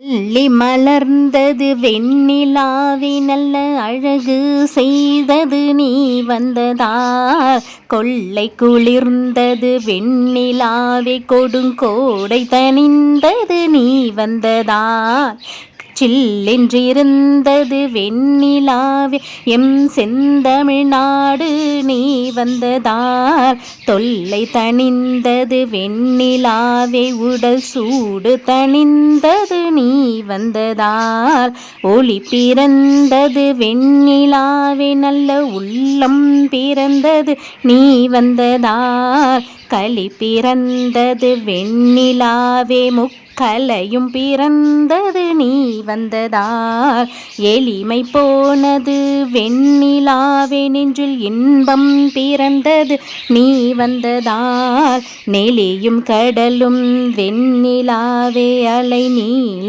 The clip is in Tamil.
அள்ளி மலர்ந்தது வெண்ணிலாவே நல்ல அழகு செய்தது நீ வந்ததால். கொள்ளை குளிர்ந்தது வெண்ணிலாவே கொடுங்கோடை தணிந்தது நீ வந்ததால். சில்லென்றிருந்தது வெண்ணிலாவே எம் செந்தமிழ்நாடு நீ வந்ததால். தொல்லை தணிந்தது வெண்ணிலாவே உடல் சூடு தணிந்தது நீ வந்ததால். ஒளி பிறந்தது வெண்ணிலாவே நல்ல உள்ளம் பிறந்தது நீ வந்ததால். களி பிறந்தது வெண்ணிலாவே கலையும் பிறந்தது நீ வந்ததால். எளிமை போனது வெண்ணிலாவே நெஞ்சில் இன்பம் பிறந்தது நீ வந்ததால். நெளியும் கடலும் வெண்ணிலாவே அலை நீள